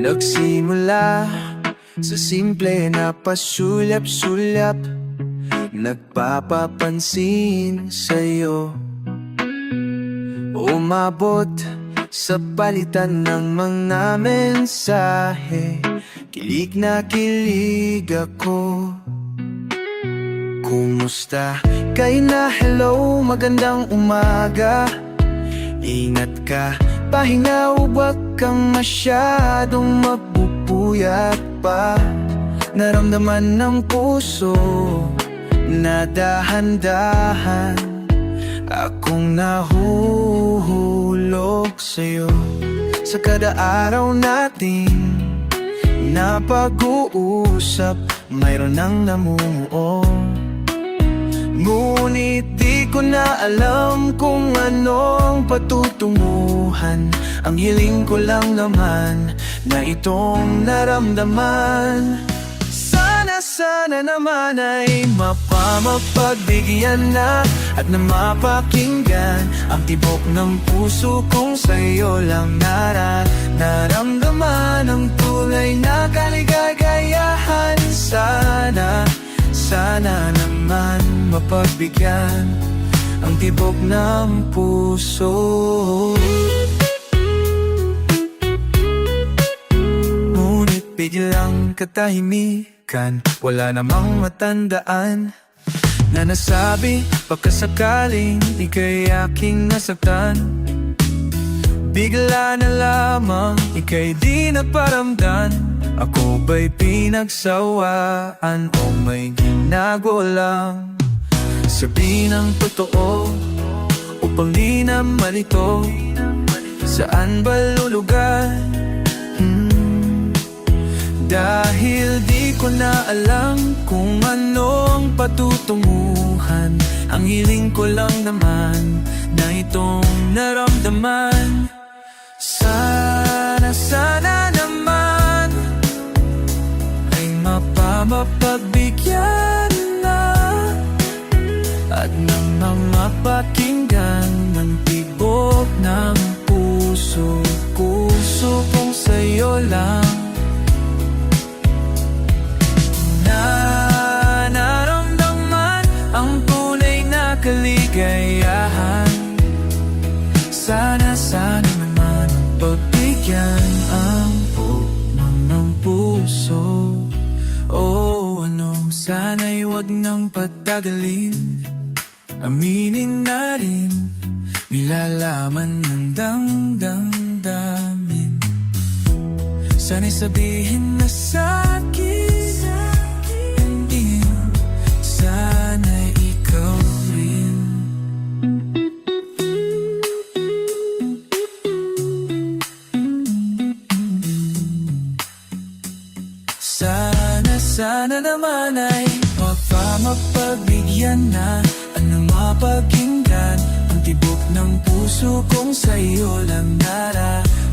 Nagsimula sa simple na pasulyap-sulyap, nagpapapansin sa'yo. Umabot sa palitan ng mga mensahe, kilig na kilig ako. Kumusta? Kay na hello, magandang umaga. Ingat ka, pahinga, huwag kang masyadong mapupuyat pa. Naramdaman ng puso na dahan-dahan akong nahuhulog sa'yo. Sa kada araw nating napag-uusap, mayroon nang namumuo. Ngunit di ko na alam kung anong patutunguhan. Ang hiling ko lang naman na itong naramdaman. Sana naman ay mapagbigyan na at na mapakinggan ang tibok ng puso kong sa'yo lang naramdaman ang tunay na kaligayahan. Sana naman mapagbigyan ang tibok ng puso. Ngunit biglang katahimikan, wala namang matandaan na nasabi pagkasakaling ika'y aking nasaktan. Bigla na lamang ika'y di naparamdam. Ako ba'y pinagsawaan o may ginago lang? Sabihin ang totoo upang di na malito. Saan ba lulugan? Dahil di ko na alam kung anong patutunguhan. Ang hiling ko lang naman na itong naramdaman. Sana naman ay mapagbigyan na at nang mapakinggan ng tibok ng puso. Puso kong sa'yo lang naramdaman ang tunay na kaligayahan. Sana naman pagbigyan ang puno ng puso. Oh, sana'y huwag nang patagalin. Aminin na rin, nilalaman ng damdamin. Sana'y sabihin na sa'kin, hindi, sana'y ikaw rin. Sana naman ay mapagbigyan na at na mapakinggan ang tibok ng puso kong sa'yo lang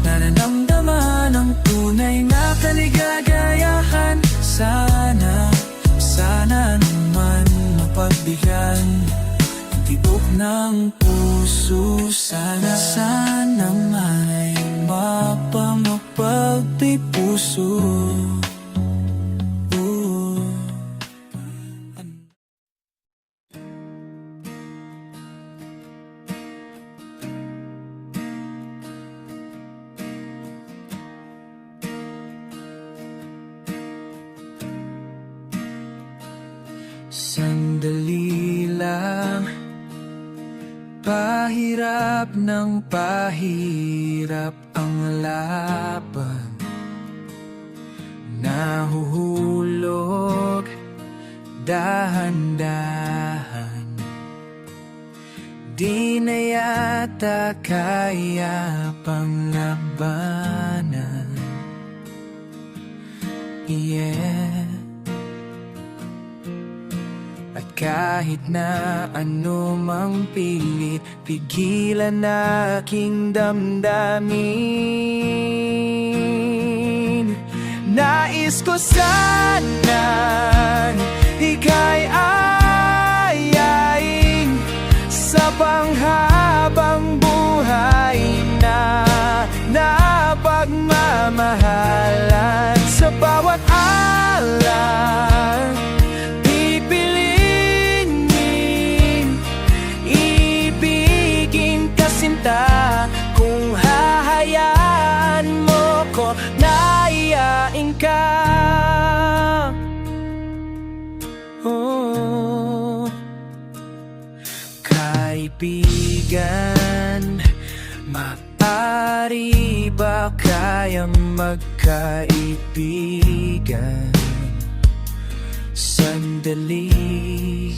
naramdaman ang tunay na kaligayahan. Sana naman mapagbigyan ang tibok ng puso. Sana naman ay mapagpuso. Sandali lang, pahirap ng pahirap ang laban. Nahuhulog dahan-dahan, di na yata kaya pang labanan. Yeah. At kahit na ano mang pilit, pigilan aking damdamin. Nais ko sanang ika'y ayain sa panghabang buhay na pagmamahal. kaibigan? Maaari ba kayang magkaibigan? Sandali,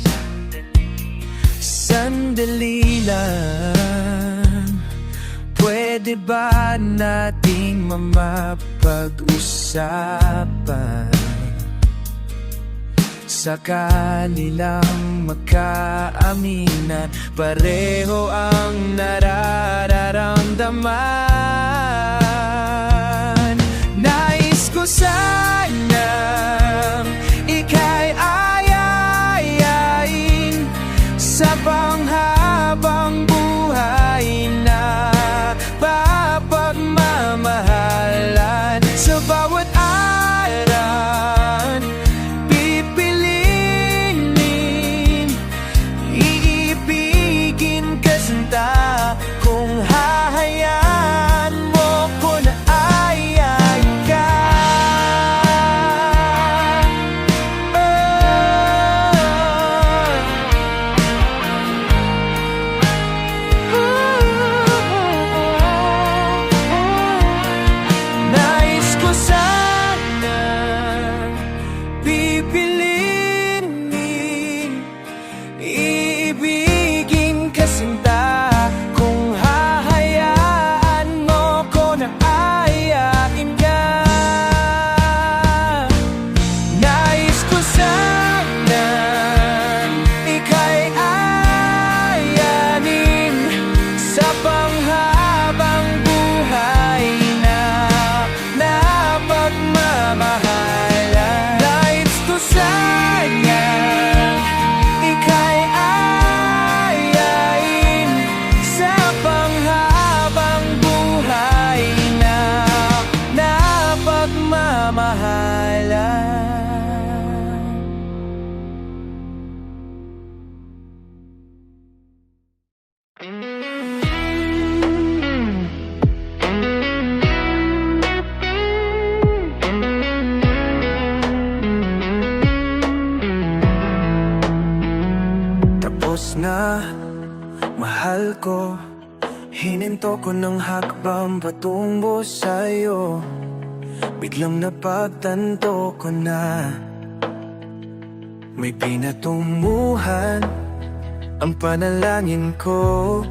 sandali lang. Pwede ba nating mapag-usapan? Sakali lang magkaaminan, pareho ang nararamdaman. Nais ko sanang ika'y ayayin sa panghabang buhay na papagmamahalan. Sa bawat araw pipiliin, iibigin ka sinta. Kung hahayaan mo ko na ayayin ka, nais ko sana pipiliin, iibigin ka sinta. Kung hahayaan mo ko na ayain ka, nais ko sana ika'y ayanin sa panghabang buhay na napagmamahalan. Nais ko sana ika'y ayain sa panghabang buhay na napagmamahalan. Tapos na, mahal ko. Hininto ko ng hakbang patungo sa'yo. Biglang napagtanto ko na may pinatunguhan ang panalangin ko.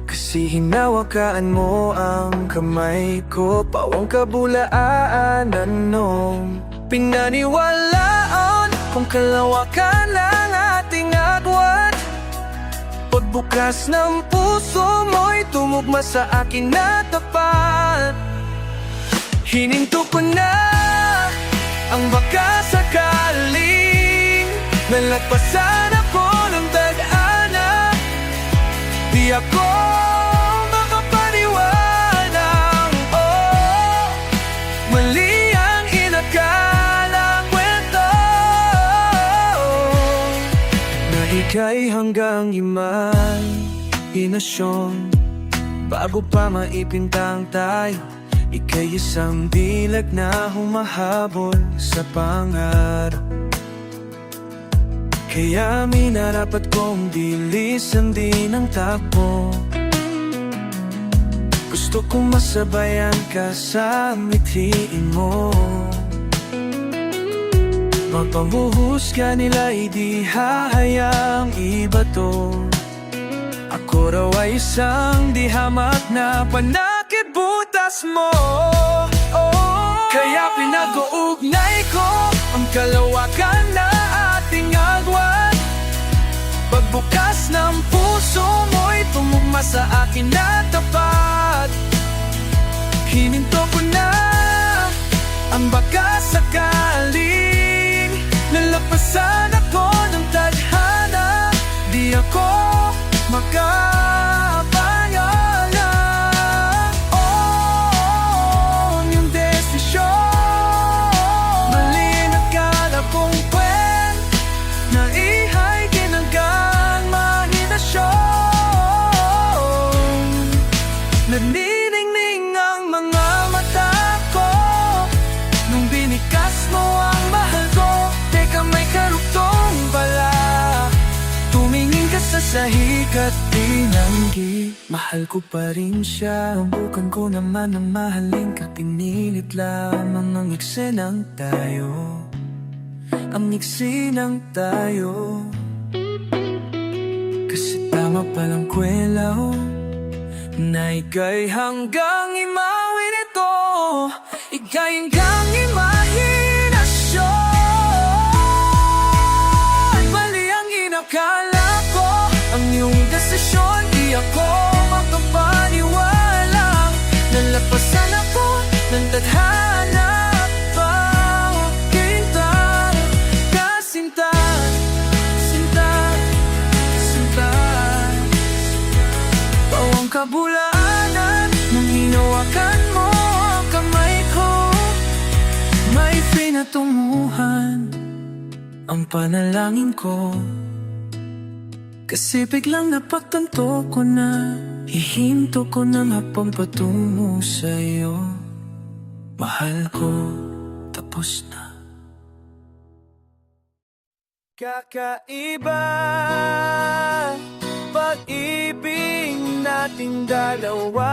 Kasi hinawakaan mo ang kamay ko, pawang kabulaan anong pinaniwalaan kung kalawakan lang ating agwat. Pagbukas ng puso mo'y tumugma sa akin na tapat. Hininto ko na ang baka sakaling nalagpasan ako ng tag-ana. Di ako makapaniwalang mali ang inakalang kwento, na ika'y hanggang imahinasyon. Bago pa maipintang tayo, ika'y isang dilag na humahabol sa pangarap. Kaya minarapat kong bilisan din ang takbo. Gusto kong masabayan ka sa mithiin mo. Mapamuhusga nila'y di hahayaang ibato. Ako raw ay isang di hamak na panakit butas mo. Kaya pinag-uugnay ko ang kalawakan na ating agwat. Pagbukas ng puso mo'y tumugma sa akin na tapat. Hininto ko na ang baka sakaling nalagpasan ako ng tadhana. Di ako makapayala yung desisyon. Mali na kala kong pwen na ihay ginanggang mahinasyon. Naniningning ang mga mata ko nung binikas mo ang mahal ko. Teka, may karugtong ka't tinanggi, mahal ko pa rin siya. Bukan ko naman ang mahalin ka, pinilit lamang ang eksenang tayo. Ang eksenang tayo. Kasi tama palang kwela na ika'y hanggang imawin ito, ika'y hanggang imahinasyon. Mali ang inakala ko, ang iyong desisyon, di ako makapaniwalang nalapasan ako ng tadhana pa. Kintang kasinta, sinta, sinta. Bawang kabulanan nung hinawakan mo ang kamay ko, may pinatunguhan ang panalangin ko. Kasi biglang napagtanto ko na hihinto ko ng hapang patungo sa'yo. Mahal ko, tapos na. Kakaiba pag-ibig nating dalawa,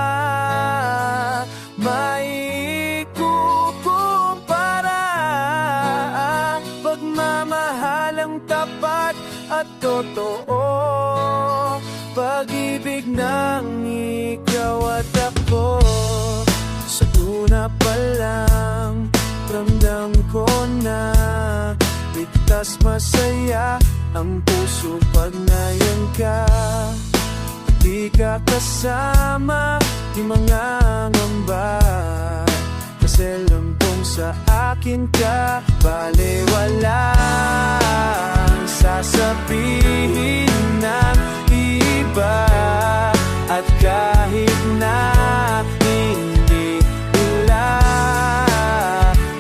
maikukumpara. Pagmamahalang tapat at totoo, pag-ibig ng ikaw at ako. Sa una pa lang, ramdam ko na ligtas, masaya ang puso pag nayon ka. Di ka kasama, di mga ngamba, kasi lumpong sa akin ka. Baliwalang sasabihin ng iba, at kahit na hindi nila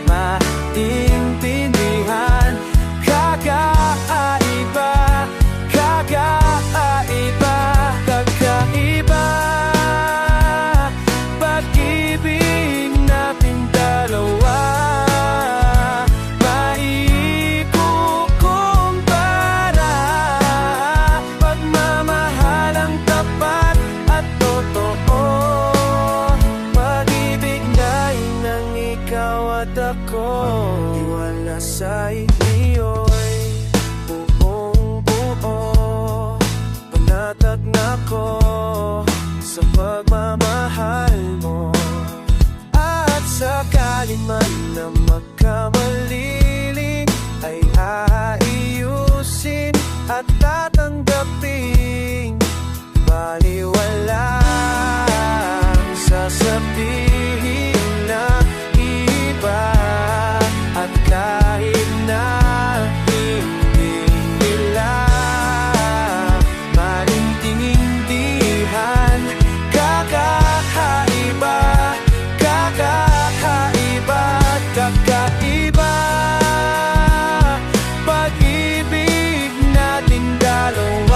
maintindihan, kakaiba, kakaiba, kakaiba pag-ibig nating dalawa, maikukumpara. Pagmamahalang tapat at totoo, pag-ibig na ng ikaw at ako. Wala sa iyo'y buong buo, panatag na ko sa pagmamahal mo. At sakali man na magkamali, ay aayusin at tatanggapin. Baliwalang sasabihin na iba, at kahit na hindi nila maintindihan, kakaiba, kakaiba, kakaiba pag-ibig natin dalawa.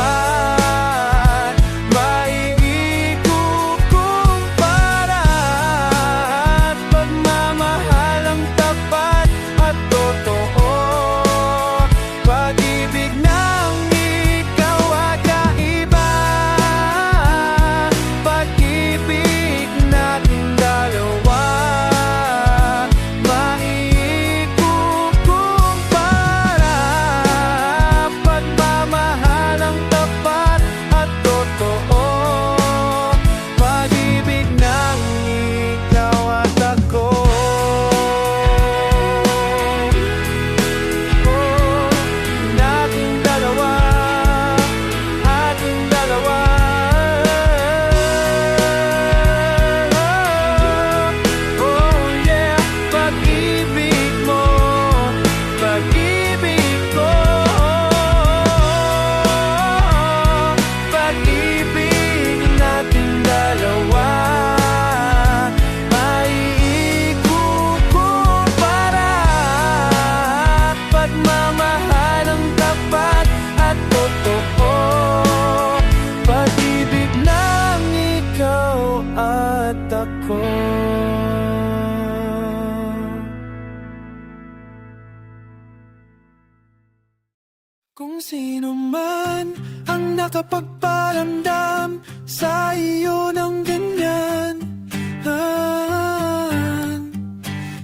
Sino man ang nakapagparamdam sa iyo ng ganyan?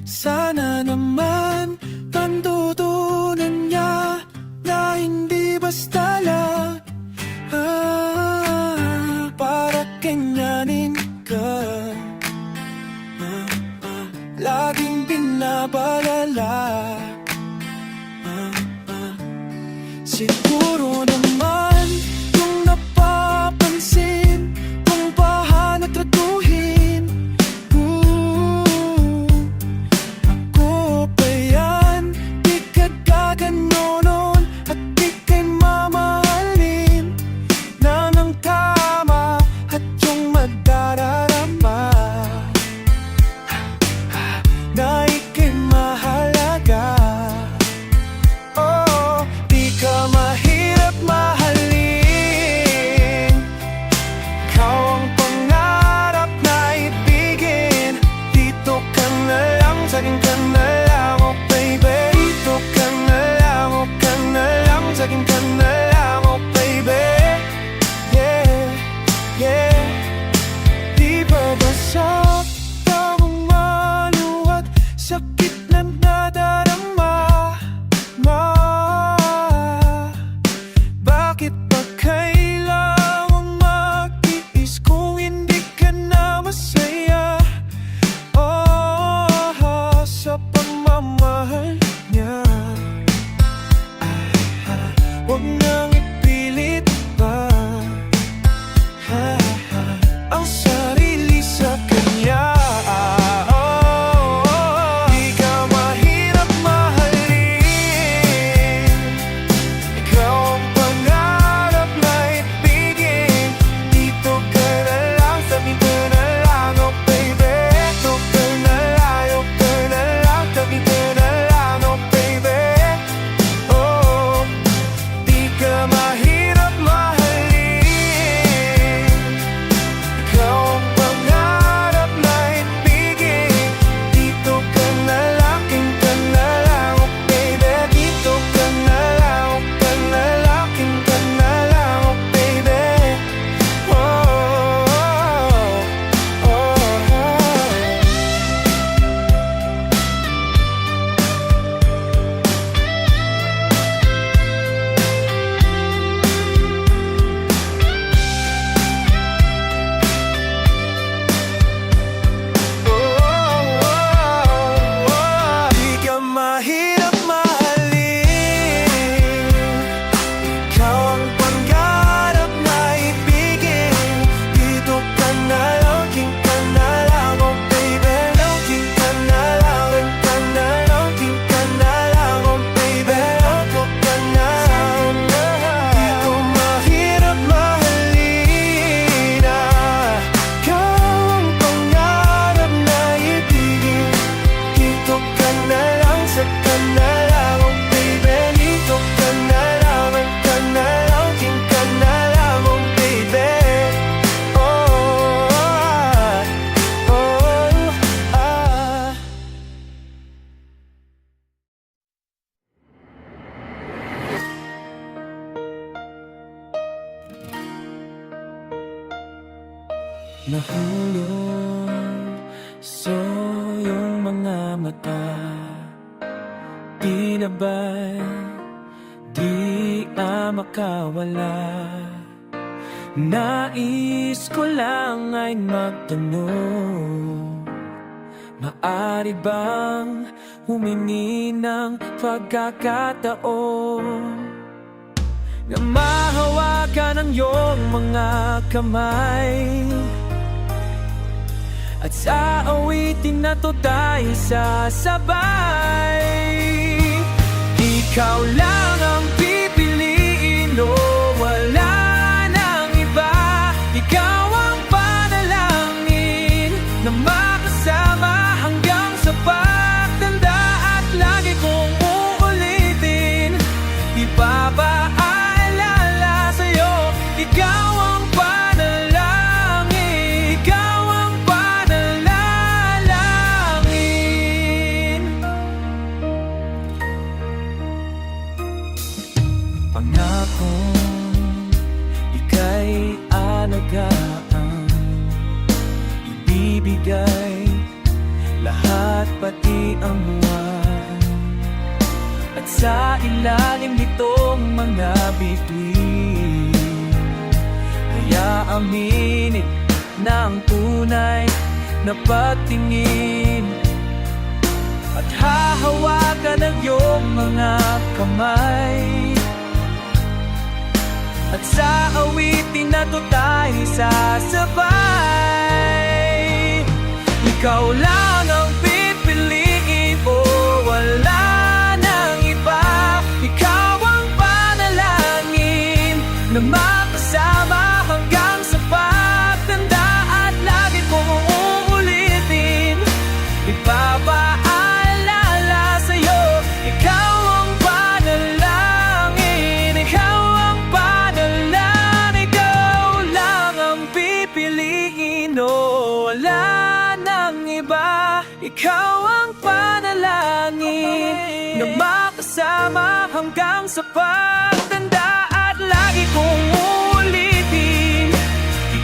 Sana naman tandutunan niya na hindi basta lang para kanyanin ka. Laging binabalala. Siguro naman kung napapansin kung bahan at tratuhin, ako pa yan, di ka gaganon at di kay mamahalin na ng tama at yung madararama na ika'y mahalaga. Mahirap mahalin, ikaw ang pangarap na ibigin. Dito ka na lang, saging ka na lang, oh baby. Dito ka na lang, oh ka na lang, saging ka na lang, oh baby. Yeah, yeah. Di ba basag tamang maluwat, sakit na nadarama? Bakit pa kailangang mag-iis kung hindi ka na masaya? Sa pagmamahal niya, huwag nang ipilit pa ang sarili sa kanya. Di ka mahirap mahalin, ikaw ang pangarap na ibigin. Dito ka na lang, sabi ka na lang, oh baby. Dito ka na lang, oh ka na lang, sabi ka na lang, oh baby. Oh, di ka mahirap mahalin, ikaw ang pangarap na ibigin. Dito ka na lang, king ka na lang, oh baby. Dito ka na lang, oh ka na lang, king ka na lang, oh baby. Oh, oh, oh. Di ka mahirap mahalin, ikaw ang pangarap na ibigin. Dito ka na lang, king ka na lang, oh baby. King ka na lang, ka na lang, king ka na lang, oh baby. Dito ka na lang, dito mahirap mahalin, ikaw ang pangarap na ibigin. Dito ka na lang, sa ka na lang, oh baby. Dito ka na lang, ka na lang, king ka na lang, oh baby. Oh, ah. Nahulog sa iyong mga mata, tila ba'y di makawala. Nais ko lang ay magtanong, maaari bang humingi ng pagkakataon na mahawakan ang iyong mga kamay, at sa awitin na to tayo sasabay. Ikaw lang ang pipiliin, o wala nang iba. Ikaw ang panalangin na makasama hanggang sa pagtanda, at lagi kong uulitin, ipapaalala sa'yo. Ikaw ang panalangin, ikaw ang panalangin. 'Di ka mahirap mahalin, ikaw ang pangarap na ibigin. Dito ka na lang, king ka na lang, oh baby. Dito ka na lang, king ka na lang, oh baby. Oh, di ka mahirap mahalin, ikaw ang panalangin, ikaw ang panalangin. Ikaw ang panalangin, ikaw ang panalangin. pangakong ika'y alagaan, ibibigay lahat pati ang buwan. At sa ilalim nitong mga bituin, kaya aminin na ang tunay na pagtingin, at hahawakan ang iyong mga kamay. At sa awitin na to tayo sasabay. Ikaw lang ang pipiliin, o wala nang iba. Ikaw ang panalangin na makasama hanggang sa pagtanda. At lagi kong uulitin, ipapaalala sa'yo, ikaw ang panalangin, ikaw ang panalangin. Ikaw lang ang pipiliin, o wala nang iba. Ikaw ang panalangin na makasama hanggang sa pagtanda. At lagi kong uulitin,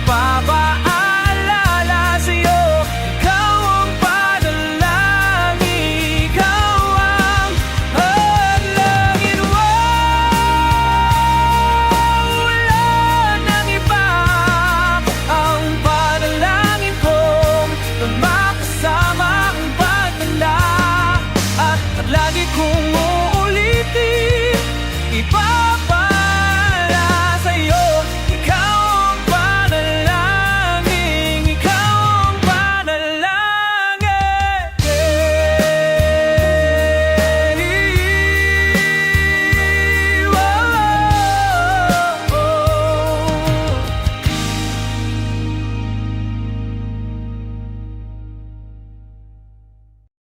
ipapaalala sa'yo, ikaw ang panalangin, ikaw ang panalangin. Wala nang iba. Ang panalangin kong makasama ang pagtanda. At lagi kong